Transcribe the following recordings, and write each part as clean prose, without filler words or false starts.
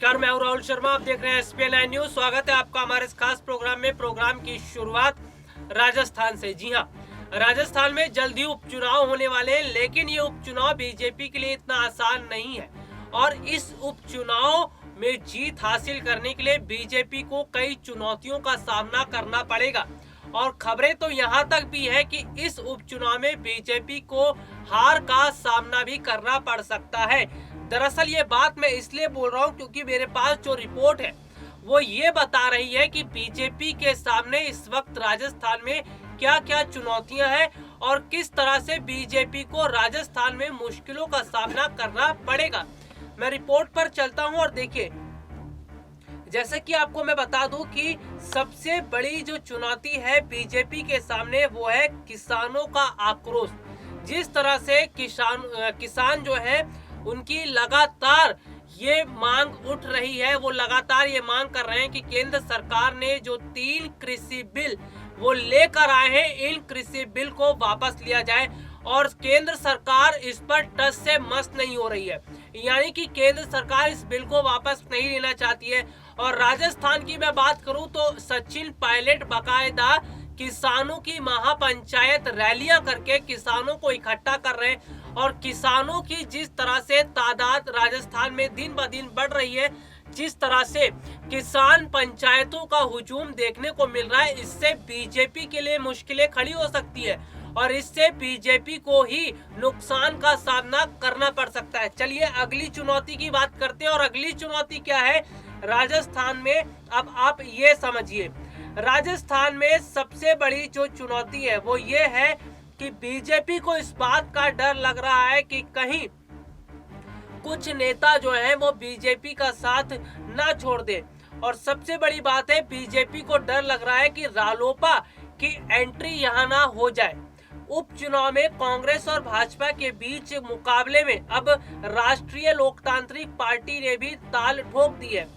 नमस्कार, मैं हूं राहुल शर्मा। आप देख रहे हैं SPN9 न्यूज। स्वागत है आपका हमारे इस खास प्रोग्राम में। प्रोग्राम की शुरुआत राजस्थान से। जी हां, राजस्थान में जल्द ही उपचुनाव होने वाले हैं, लेकिन ये उपचुनाव बीजेपी के लिए इतना आसान नहीं है और इस उपचुनाव में जीत हासिल करने के लिए बीजेपी को कई चुनौतियों का सामना करना पड़ेगा। और खबरें तो यहाँ तक भी है कि इस उपचुनाव में बीजेपी को हार का सामना भी करना पड़ सकता है। दरअसल ये बात मैं इसलिए बोल रहा हूँ क्योंकि मेरे पास जो रिपोर्ट है वो ये बता रही है कि बीजेपी के सामने इस वक्त राजस्थान में क्या क्या चुनौतियां हैं और किस तरह से बीजेपी को राजस्थान में मुश्किलों का सामना करना पड़ेगा। मैं रिपोर्ट पर चलता हूं और देखिए, जैसे कि आपको मैं बता दूं कि सबसे बड़ी जो चुनौती है बीजेपी के सामने वो है किसानों का आक्रोश। जिस तरह से किसान जो है उनकी लगातार ये मांग उठ रही है, वो लगातार ये मांग कर रहे हैं कि केंद्र सरकार ने जो 3 कृषि बिल वो लेकर आए हैं, इन कृषि बिल को वापस लिया जाए। और केंद्र सरकार इस पर टस से मस नहीं हो रही है, यानी कि केंद्र सरकार इस बिल को वापस नहीं लेना चाहती है। और राजस्थान की मैं बात करूं तो सचिन पायलट बाकायदा किसानों की महापंचायत रैलियां करके किसानों को इकट्ठा कर रहे हैं। और किसानों की जिस तरह से तादाद राजस्थान में दिन ब दिन बढ़ रही है, जिस तरह से किसान पंचायतों का हुजूम देखने को मिल रहा है, इससे बीजेपी के लिए मुश्किलें खड़ी हो सकती है और इससे बीजेपी को ही नुकसान का सामना करना पड़ सकता है। चलिए अगली चुनौती की बात करते हैं। और अगली चुनौती क्या है राजस्थान में, अब आप ये समझिए। राजस्थान में सबसे बड़ी जो चुनौती है वो ये है कि बीजेपी को इस बात का डर लग रहा है कि कहीं कुछ नेता जो हैं वो बीजेपी का साथ ना छोड़ दे। और सबसे बड़ी बात है, बीजेपी को डर लग रहा है कि रालोपा की एंट्री यहां ना हो जाए। उपचुनाव में कांग्रेस और भाजपा के बीच मुकाबले में अब राष्ट्रीय लोकतांत्रिक पार्टी ने भी ताल ठोक दी है।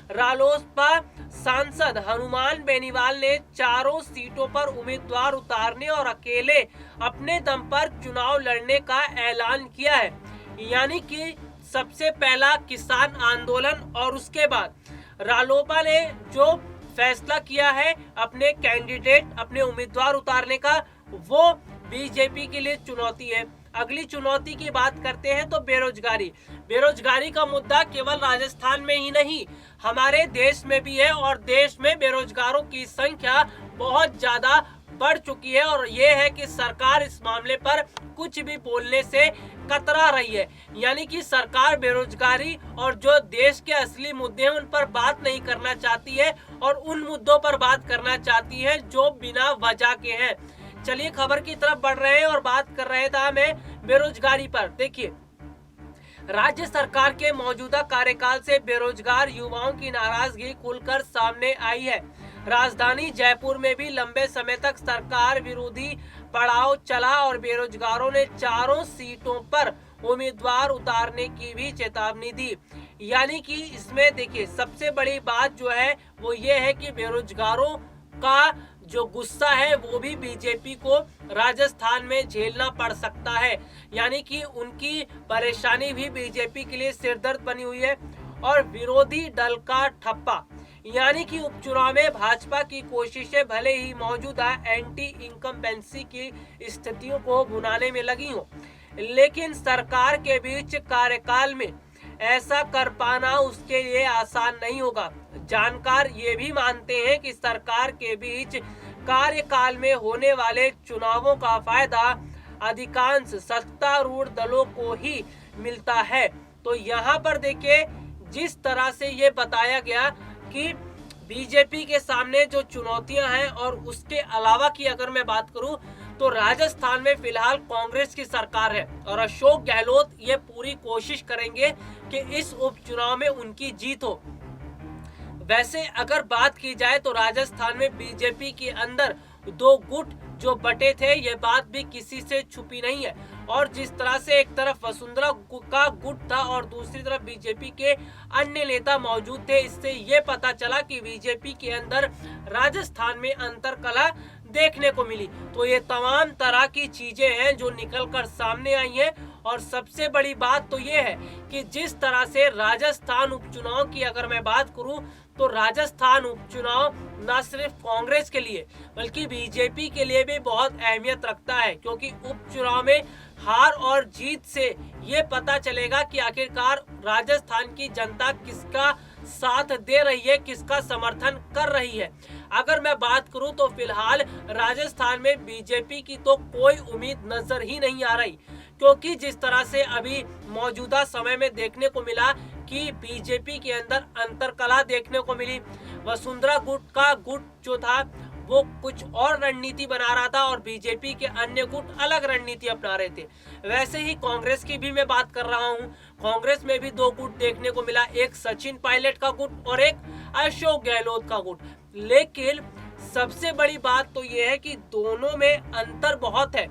रालोसपा सांसद हनुमान बेनीवाल ने चारों सीटों पर उम्मीदवार उतारने और अकेले अपने दम पर चुनाव लड़ने का ऐलान किया है। यानी कि सबसे पहला किसान आंदोलन और उसके बाद रालोपा ने जो फैसला किया है अपने कैंडिडेट, अपने उम्मीदवार उतारने का, वो बीजेपी के लिए चुनौती है। अगली चुनौती की बात करते हैं तो बेरोजगारी। बेरोजगारी का मुद्दा केवल राजस्थान में ही नहीं, हमारे देश में भी है और देश में बेरोजगारों की संख्या बहुत ज्यादा बढ़ चुकी है। और ये है कि सरकार इस मामले पर कुछ भी बोलने से कतरा रही है, यानी कि सरकार बेरोजगारी और जो देश के असली मुद्दे हैं उन पर बात नहीं करना चाहती है और उन मुद्दों पर बात करना चाहती है जो बिना वजह के हैं। चलिए खबर की तरफ बढ़ रहे हैं और बात कर रहे थे मैं बेरोजगारी पर। देखिए, राज्य सरकार के मौजूदा कार्यकाल से बेरोजगार युवाओं की नाराजगी खुलकर सामने आई है। राजधानी जयपुर में भी लंबे समय तक सरकार विरोधी पड़ाव चला और बेरोजगारों ने चारों सीटों पर उम्मीदवार उतारने की भी चेतावनी दी। यानी कि इसमें देखिए, सबसे बड़ी बात जो है वो ये है कि बेरोजगारों का जो गुस्सा है वो भी बीजेपी को राजस्थान में झेलना पड़ सकता है। यानी कि उनकी परेशानी भी बीजेपी के लिए सिरदर्द बनी हुई है। और विरोधी दल का ठप्पा, यानी कि उपचुनाव में भाजपा की कोशिशें भले ही मौजूदा एंटी इनकम्बेंसी की स्थितियों को भुनाने में लगी हो, लेकिन सरकार के बीच कार्यकाल में ऐसा कर पाना उसके लिए आसान नहीं होगा। जानकार ये भी मानते हैं कि सरकार के बीच कार्यकाल में होने वाले चुनावों का फायदा अधिकांश सत्तारूढ़ दलों को ही मिलता है। तो यहाँ पर देखिए, जिस तरह से ये बताया गया कि बीजेपी के सामने जो चुनौतियां हैं, और उसके अलावा की अगर मैं बात करूं तो राजस्थान में फिलहाल कांग्रेस की सरकार है और अशोक गहलोत ये पूरी कोशिश करेंगे कि इस उपचुनाव में उनकी जीत हो। वैसे अगर बात की जाए तो राजस्थान में बीजेपी के अंदर 2 गुट जो बटे थे, ये बात भी किसी से छुपी नहीं है। और जिस तरह से एक तरफ वसुंधरा का गुट था और दूसरी तरफ बीजेपी के अन्य नेता मौजूद थे, इससे ये पता चला कि बीजेपी के अंदर राजस्थान में अंतरकलह देखने को मिली। तो ये तमाम तरह की चीजें हैं जो निकल कर सामने आई हैं और सबसे बड़ी बात तो ये है कि जिस तरह से राजस्थान उपचुनाव की अगर मैं बात करूं तो राजस्थान उपचुनाव न सिर्फ कांग्रेस के लिए बल्कि बीजेपी के लिए भी बहुत अहमियत रखता है, क्योंकि उपचुनाव में हार और जीत से ये पता चलेगा कि आखिरकार राजस्थान की जनता किसका साथ दे रही है, किसका समर्थन कर रही है। अगर मैं बात करूं तो फिलहाल राजस्थान में बीजेपी की तो कोई उम्मीद नजर ही नहीं आ रही, क्योंकि जिस तरह से अभी मौजूदा समय में देखने को मिला कि बीजेपी के अंदर अंतरकलह देखने को मिली। वसुंधरा गुट का गुट जो था वो कुछ और रणनीति बना रहा था और बीजेपी के अन्य गुट अलग रणनीति अपना रहे थे। वैसे ही कांग्रेस की भी मैं बात कर रहा हूं। कांग्रेस में भी दो गुट देखने को मिला, एक सचिन पायलट का गुट और एक अशोक गहलोत का गुट। लेकिन सबसे बड़ी बात तो यह है कि दोनों में अंतर बहुत है।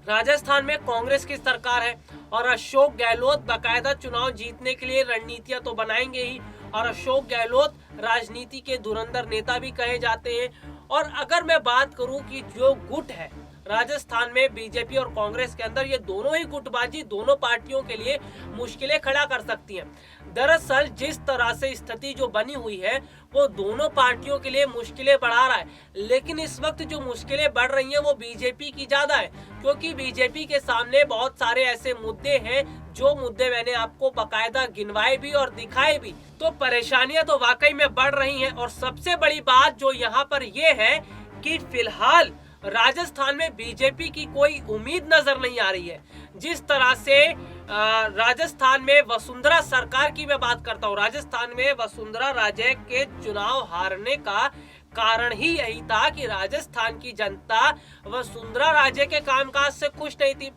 राजस्थान में कांग्रेस की सरकार है और अशोक गहलोत बाकायदा चुनाव जीतने के लिए रणनीतियां तो बनाएंगे ही, और अशोक गहलोत राजनीति के धुरंधर नेता भी कहे जाते हैं। और अगर मैं बात करूं कि जो गुट है राजस्थान में बीजेपी और कांग्रेस के अंदर, ये दोनों ही गुटबाजी दोनों पार्टियों के लिए मुश्किलें खड़ा कर सकती हैं। दरअसल जिस तरह से स्थिति जो बनी हुई है वो दोनों पार्टियों के लिए मुश्किलें बढ़ा रहा है, लेकिन इस वक्त जो मुश्किलें बढ़ रही हैं वो बीजेपी की ज्यादा है, क्योंकि बीजेपी के सामने बहुत सारे ऐसे मुद्दे हैं जो मुद्दे मैंने आपको बकायदा गिनवाए भी और दिखाए भी। तो परेशानियां तो वाकई में बढ़ रही हैं। और सबसे बड़ी बात जो यहाँ पर ये है कि फिलहाल राजस्थान में बीजेपी की कोई उम्मीद नजर नहीं आ रही है। जिस तरह से राजस्थान में वसुंधरा सरकार की मैं बात करता हूँ, राजस्थान में वसुंधरा राजे के चुनाव हारने का कारण ही यही था कि राजस्थान की जनता वसुंधरा राजे के कामकाज से खुश नहीं थी।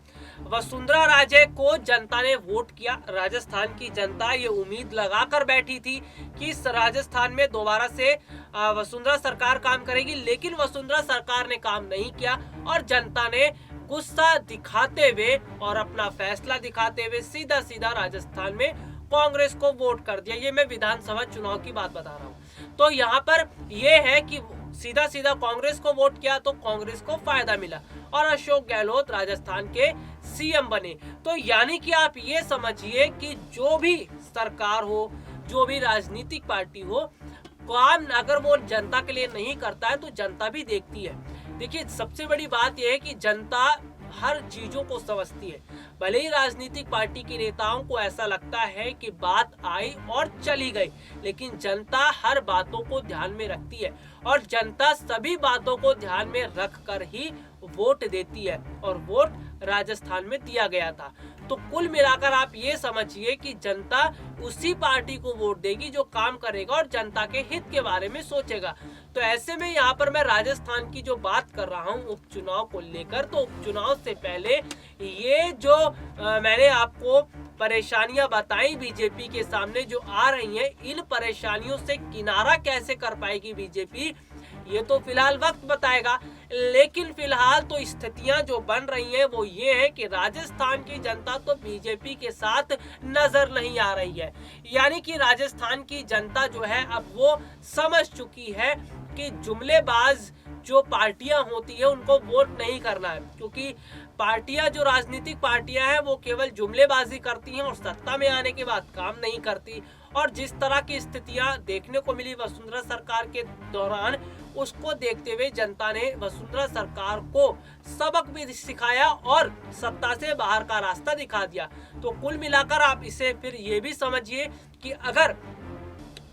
वसुंधरा राजे को जनता ने वोट किया। राजस्थान की जनता ये उम्मीद लगाकर बैठी थी कि इस राजस्थान में दोबारा से वसुंधरा सरकार काम करेगी, लेकिन वसुंधरा सरकार ने काम नहीं किया और जनता ने गुस्सा दिखाते हुए और अपना फैसला दिखाते हुए सीधा सीधा राजस्थान में कांग्रेस को वोट कर दिया। ये मैं विधानसभा चुनाव की बात बता रहा हूँ। तो यहाँ पर यह है कि सीधा सीधा कांग्रेस को वोट किया तो कांग्रेस को फायदा मिला और अशोक गहलोत राजस्थान के सीएम बने। तो यानी कि आप ये समझिए कि जो भी सरकार हो, जो भी राजनीतिक पार्टी हो, काम अगर वो जनता के लिए नहीं करता है तो जनता भी देखती है। देखिए सबसे बड़ी बात यह है कि जनता हर चीजों को समझती है। भले ही राजनीतिक पार्टी के नेताओं को ऐसा लगता है कि बात आई और चली गई, लेकिन जनता हर बातों को ध्यान में रखती है और जनता सभी बातों को ध्यान में रखकर ही वोट देती है और वोट राजस्थान में दिया गया था। तो कुल मिलाकर आप ये समझिए कि जनता उसी पार्टी को वोट देगी जो काम करेगा और जनता के हित के बारे में सोचेगा। तो ऐसे में यहाँ पर मैं राजस्थान की जो बात कर रहा हूँ उपचुनाव को लेकर, तो उपचुनाव से पहले ये जो मैंने आपको परेशानियां बताई बीजेपी के सामने जो आ रही हैं, इन परेशानियों से किनारा कैसे कर पाएगी बीजेपी, ये तो फिलहाल वक्त बताएगा। लेकिन फिलहाल तो स्थितियां जो बन रही हैं वो ये है कि राजस्थान की जनता तो बीजेपी के साथ नजर नहीं आ रही है। यानी कि राजस्थान की जनता जो है अब वो समझ चुकी है कि जुमलेबाज जो पार्टियां होती है उनको वोट नहीं करना है, क्योंकि पार्टियां जो राजनीतिक पार्टियां हैं वो केवल जुमलेबाजी करती हैं और सत्ता में आने के बाद काम नहीं करती। और जिस तरह की स्थितियां देखने को मिली वसुंधरा सरकार के दौरान, उसको देखते हुए जनता ने वसुंधरा सरकार को सबक भी सिखाया और सत्ता से बाहर का रास्ता दिखा दिया। तो कुल मिलाकर आप इसे फिर ये भी समझिए कि अगर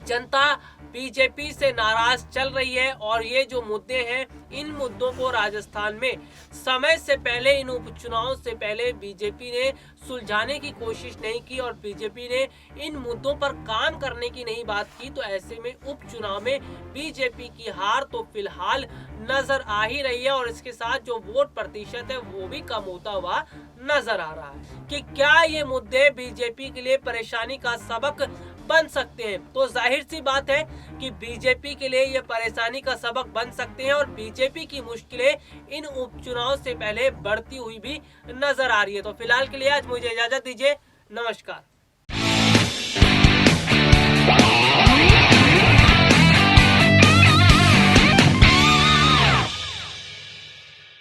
जनता बीजेपी से नाराज चल रही है और ये जो मुद्दे हैं, इन मुद्दों को राजस्थान में समय से पहले, इन उपचुनाव से पहले बीजेपी ने सुलझाने की कोशिश नहीं की और बीजेपी ने इन मुद्दों पर काम करने की नहीं बात की, तो ऐसे में उपचुनाव में बीजेपी की हार तो फिलहाल नजर आ ही रही है और इसके साथ जो वोट प्रतिशत है वो भी कम होता हुआ नजर आ रहा है। कि क्या ये मुद्दे बीजेपी के लिए परेशानी का सबक बन सकते हैं? तो जाहिर सी बात है कि बीजेपी के लिए ये परेशानी का सबक बन सकते हैं और बीजेपी की मुश्किलें इन उपचुनाव से पहले बढ़ती हुई भी नजर आ रही है। तो फिलहाल के लिए आज मुझे इजाजत दीजिए। नमस्कार।